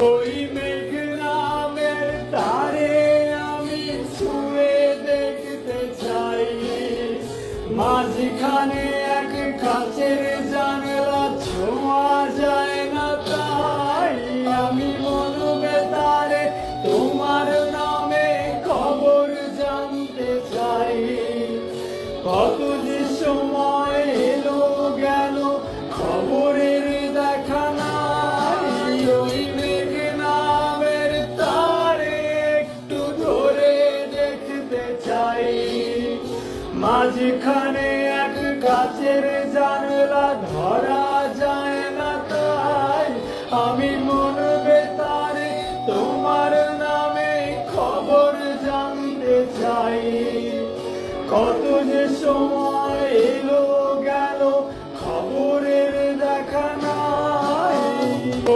ওই মেঘ নামের তারে আমি ছুঁয়ে দেখতে চাই, মাঝখানে এক কাচের জানলা, ছোঁয়া যায় না তাই। আমি মনবে তারে তোমার নামে খবর জানতে চাই। কত যে সময় এলো গেল খবরের দেখা নাই। ওই মেঘ নামের তারে একটু ধরে দেখতে চাই, মাঝখানে এক কাচের জানলা, ধরা যায় না তাই। আমি মনবে তারে তোমার নামে খবর জানতে চাই। কত যে সময় এলো গেল খবরের দেখা নাই।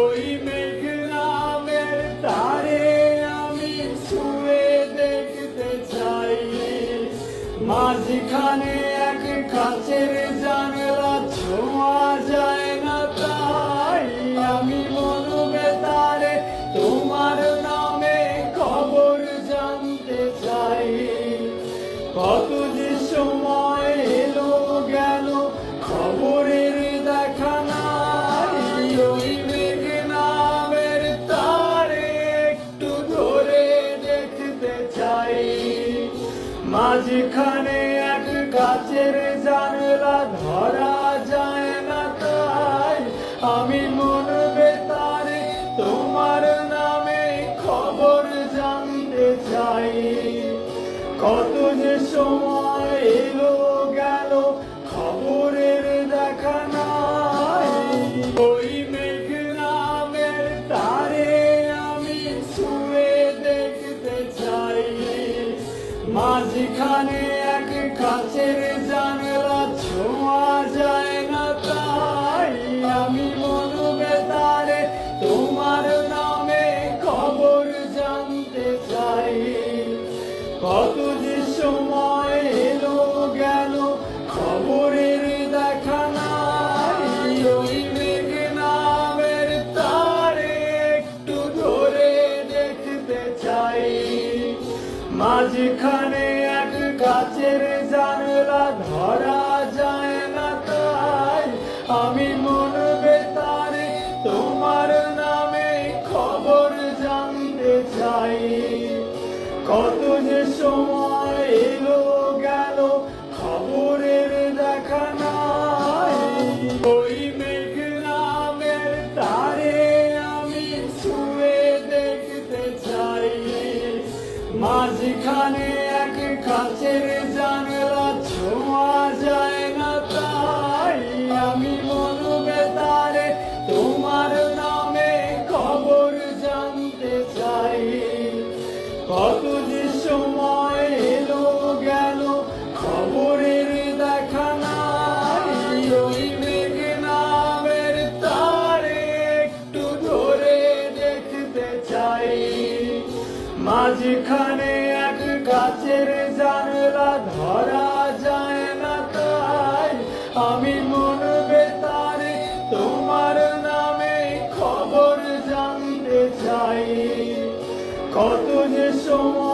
ওই মেঘ নামের তারে আমি ছুঁয়ে দেখতে চাই, মাঝখানে এক কাচের জানলা, ছোঁয়া যায় না তাই। আমি মনবে তারে তোমার নামে খবর জানতে চাই। কত যে সময় এলো গেল খবরের দেখা নাই। ওই মেঘ নামের তারে একটু ধরে দেখতে চাই, মাঝখানে এক কাচের জানলা, ধরা যায় না তাই। আমি মনবে তারে তোমার নামে খবর জানতে চাই। কত যে সময় এলো গেল খবরের দেখা নাই। ওই মেঘ নামের তারে আমি ছুঁয়ে দেখতে চাই, মাঝখানে এক কাচের জানলা, ছোঁয়া যায় না তাই। আমি মনবে তারে তোমার নামে খবর জানতে চাই। কত যে সময় এলো গেল খবরের দেখা নাই। ওই মেঘ নামের তারে একটু ধরে দেখতে চাই, মাঝখানে এক কাচের জানলা, ধরা যায় না তাই। আমি মনবে তারে তোমার নামে খবর জানতে চাই। কত যে সময় এলো গেল খবরের দেখা নাই। ওই মেঘ নামের তারে আমি ছুঁয়ে দেখতে চাই, মাঝখানে এক কাচের জানলা, ছোঁয়া যায় না তাই। আমি মনবে তারে তোমার নামে খবর জানতে চাই। কত যে সময় এলো গেল খবরের দেখা নাই। ওই মেঘ নামের তারে একটু ধরে দেখতে চাই, মাঝখানে এক কাচের জানলা, ধরা যায় না তাই। আমি মনবে তারে তোমার নামে খবর জানতে চাই। কত যে সময়